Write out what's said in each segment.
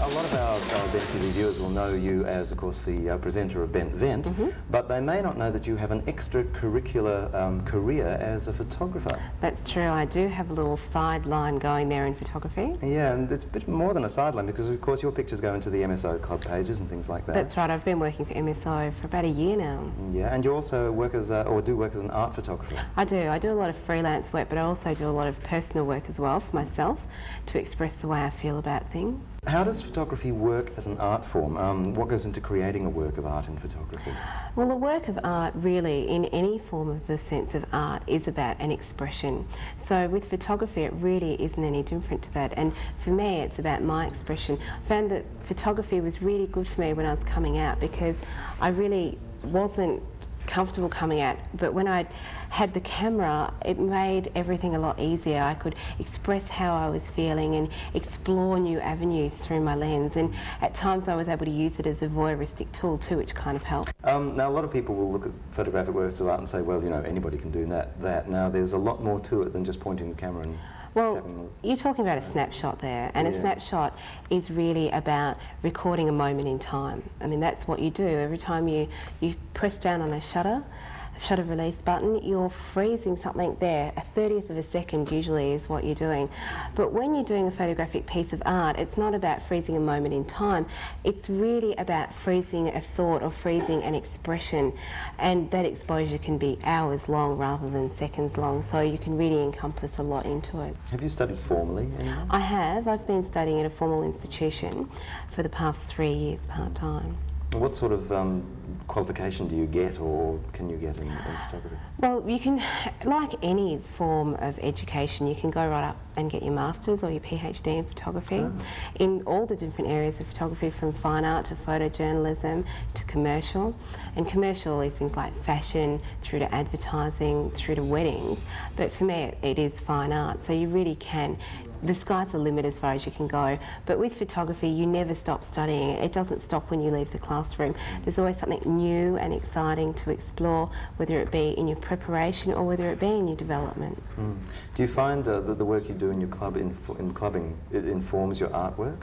A lot of our Bent TV viewers will know you as, of course, the presenter of Bent Vent, but they may not know that you have an extracurricular career as a photographer. That's true. I do have a little sideline going there in photography. Yeah, and it's a bit more than a sideline because, of course, your pictures go into the MSO club pages and things like that. That's right. I've been working for MSO for about a year now. Yeah, and you also work as, or do work as an art photographer. I do. I do a lot of freelance work, but I also do a lot of personal work as well for myself to express the way I feel about things. How does photography work as an art form? What goes into creating a work of art in photography? Well, a work of art really, in any form of the sense of art, is about an expression. So with photography, it really isn't any different to that. And for me, it's about my expression. I found that photography was really good for me when I was coming out because I really wasn't comfortable coming out, but when I had the camera, it made everything a lot easier. I could express how I was feeling and explore new avenues through my lens, and at times I was able to use it as a voyeuristic tool too, which kind of helped. Now, a lot of people will look at photographic works of art and say, well, you know, anybody can do that. Now, there's a lot more to it than just pointing the camera and well, you're talking about a snapshot there, and a snapshot is really about recording a moment in time. I mean, that's what you do. Every time you press down on a shutter release button, you're freezing something there. A 30th of a second usually is what you're doing. But when you're doing a photographic piece of art, it's not about freezing a moment in time. It's really about freezing a thought or freezing an expression. And that exposure can be hours long rather than seconds long, so you can really encompass a lot into it. Have you studied formally anywhere? I have. I've been studying at a formal institution for the past 3 years part-time. What sort of qualification do you get, or can you get in photography? Well, you can, like any form of education, you can go right up and get your master's or your PhD in photography in all the different areas of photography, from fine art to photojournalism to commercial. And commercial is things like fashion, through to advertising, through to weddings. But for me, it is fine art, so you really can. The sky's the limit as far as you can go, but with photography you never stop studying. It doesn't stop when you leave the classroom. There's always something new and exciting to explore, whether it be in your preparation or whether it be in your development. Do you find that the work you do in your club, in clubbing, it informs your artwork?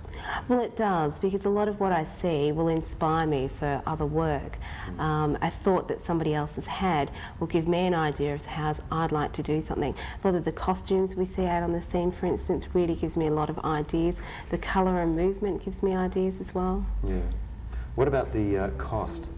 Well, it does, because a lot of what I see will inspire me for other work. A thought that somebody else has had will give me an idea of how I'd like to do something. A lot of the costumes we see out on the scene, for instance, really gives me a lot of ideas. The colour and movement gives me ideas as well. Yeah. What about the cost?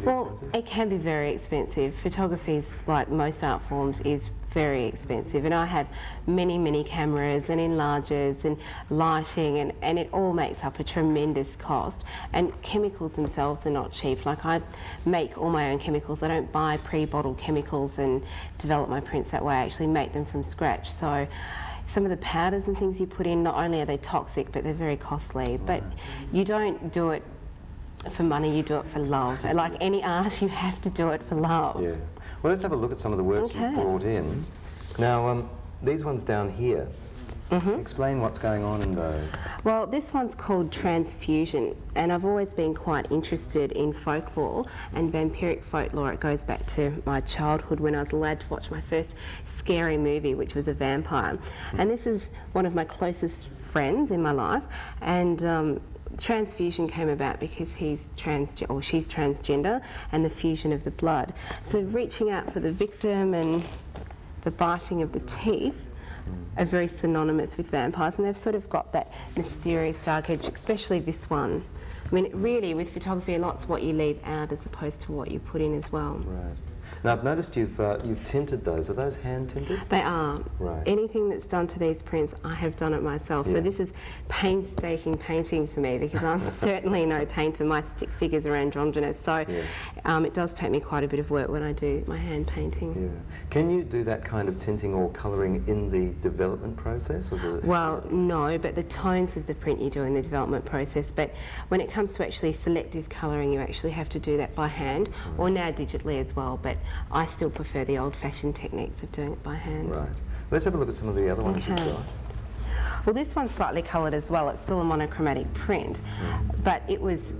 Well, it can be very expensive. Photography, like most art forms, is very expensive, and I have many cameras and enlargers and lighting, and it all makes up a tremendous cost. And chemicals themselves are not cheap. Like, I make all my own chemicals. I don't buy pre-bottled chemicals and develop my prints that way. I actually make them from scratch. So some of the powders and things you put in, not only are they toxic, but they're very costly. But you don't do it for money, you do it for love. Like any art, you have to do it for love. Yeah. Well, let's have a look at some of the works you've brought in. Now, these ones down here, explain what's going on in those. Well, this one's called Transfusion, and I've always been quite interested in folklore and vampiric folklore. It goes back to my childhood when I was allowed to watch my first scary movie, which was a vampire. And this is one of my closest friends in my life, and transfusion came about because she's transgender, and the fusion of the blood. So reaching out for the victim and the biting of the teeth are very synonymous with vampires, and they've sort of got that mysterious dark edge, especially this one. I mean, really, with photography, a lot's what you leave out as opposed to what you put in as well. Right. Now I've noticed you've tinted those. Are those hand tinted? They are. Right. Anything that's done to these prints, I have done it myself. Yeah. So this is painstaking painting for me because I'm certainly no painter. My stick figures are androgynous, so it does take me quite a bit of work when I do my hand painting. Yeah. Can you do that kind of tinting or colouring in the development process? Or does it Well, no, but the tones of the print you do in the development process. But when it comes to actually selective colouring, you actually have to do that by hand, or now digitally as well. But I still prefer the old-fashioned techniques of doing it by hand. Right. Let's have a look at some of the other ones you've got. Well, this one's slightly coloured as well. It's still a monochromatic print, but it was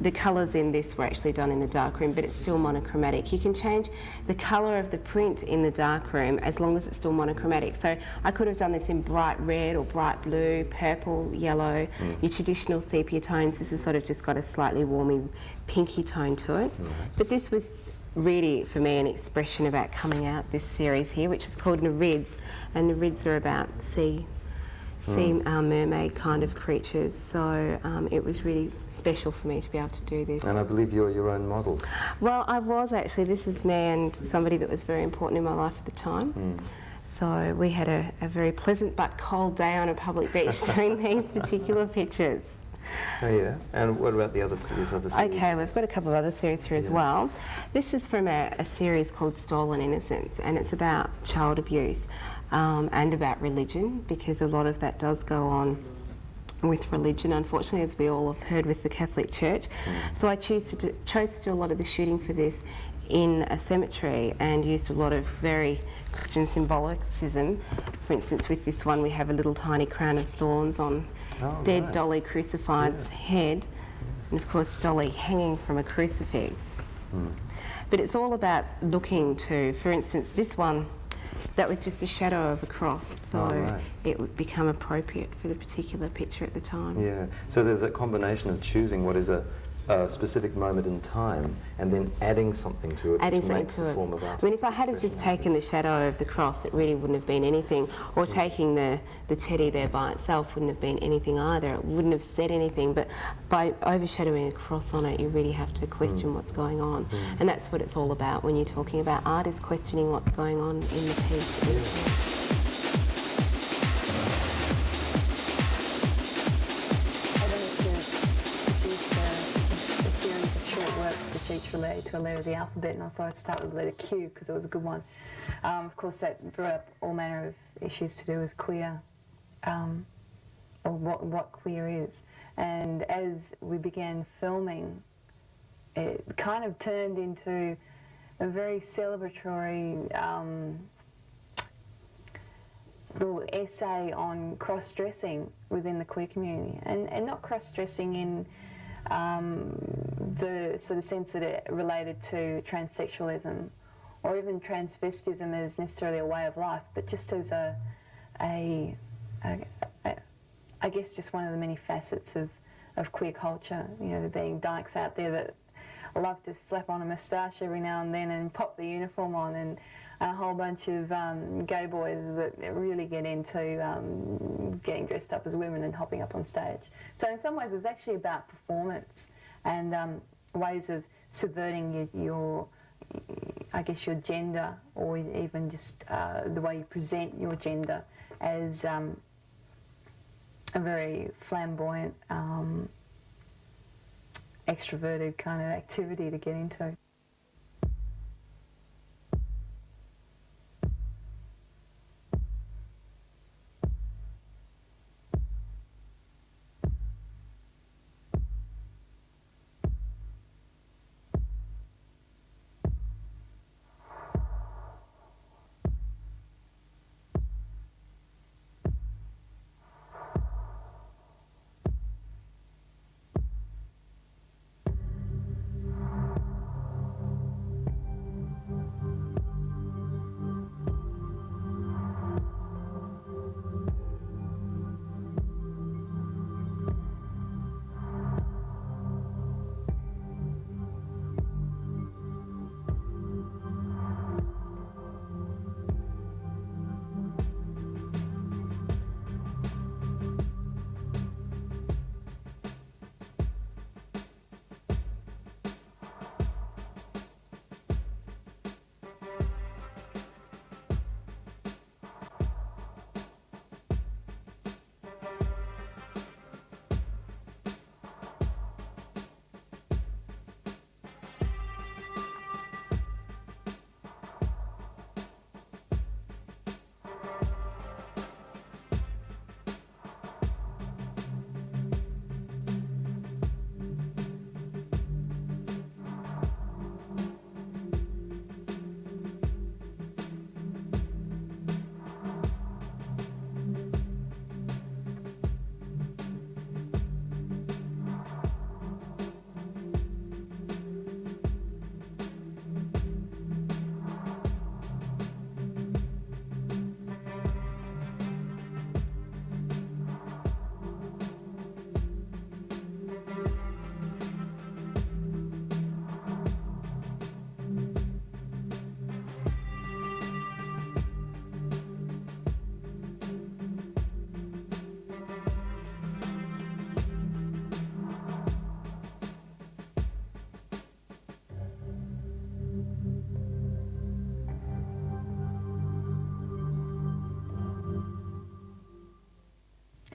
the colours in this were actually done in the darkroom, but it's still monochromatic. You can change the colour of the print in the darkroom as long as it's still monochromatic. So I could have done this in bright red or bright blue, purple, yellow, your traditional sepia tones. This has sort of just got a slightly warming pinky tone to it. But this was really, for me, an expression about coming out, this series here, which is called Nereids, and Nereids are about sea mermaid kind of creatures, so it was really special for me to be able to do this. And I believe you're your own model. Well, I was actually. This is me and somebody that was very important in my life at the time. So we had a very pleasant but cold day on a public beach during these particular pictures. Oh yeah, and what about the other series? Okay, we've got a couple of other series here as well. This is from a series called Stolen Innocence, and it's about child abuse and about religion, because a lot of that does go on with religion, unfortunately, as we all have heard with the Catholic Church. So I chose to do a lot of the shooting for this in a cemetery and used a lot of very Christian symbolicism. For instance, with this one we have a little tiny crown of thorns on dead Dolly Crucified's head, and of course Dolly hanging from a crucifix. But it's all about looking to, for instance, this one, that was just a shadow of a cross, so it would become appropriate for the particular picture at the time. Yeah, so there's a combination of choosing what is a specific moment in time and then adding something to it, which makes the form of art. I mean, if I had just taken the shadow of the cross, it really wouldn't have been anything, or taking the teddy there by itself wouldn't have been anything either. It wouldn't have said anything, but by overshadowing a cross on it, you really have to question what's going on. And that's what it's all about when you're talking about art, is questioning what's going on in the piece. Each related to a letter of the alphabet, and I thought I'd start with the letter Q because it was a good one. Of course, that brought up all manner of issues to do with queer, or what queer is. And as we began filming, it kind of turned into a very celebratory little essay on cross-dressing within the queer community, and not cross-dressing in the sort of sense that it related to transsexualism or even transvestism as necessarily a way of life, but just as I guess just one of the many facets of queer culture. You know, there being dykes out there that love to slap on a moustache every now and then and pop the uniform on, and a whole bunch of gay boys that really get into getting dressed up as women and hopping up on stage. So in some ways it's actually about performance and ways of subverting your I guess your gender, or even just the way you present your gender as a very flamboyant, extroverted kind of activity to get into.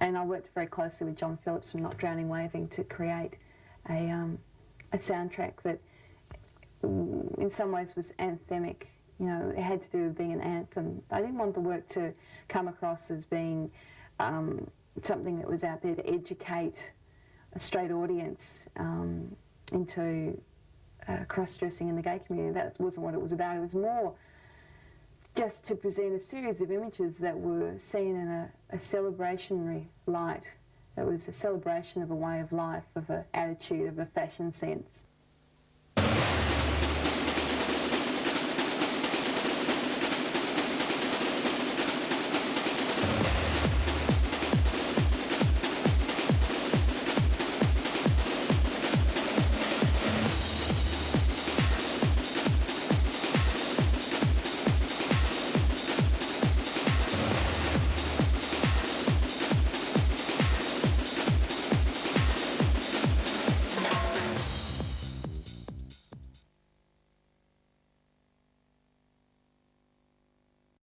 And I worked very closely with John Phillips from Not Drowning Waving to create a soundtrack that in some ways was anthemic. You know, it had to do with being an anthem. I didn't want the work to come across as being something that was out there to educate a straight audience into cross-dressing in the gay community. That wasn't what it was about. It was more just to present a series of images that were seen in a celebrationary light. It was a celebration of a way of life, of an attitude, of a fashion sense.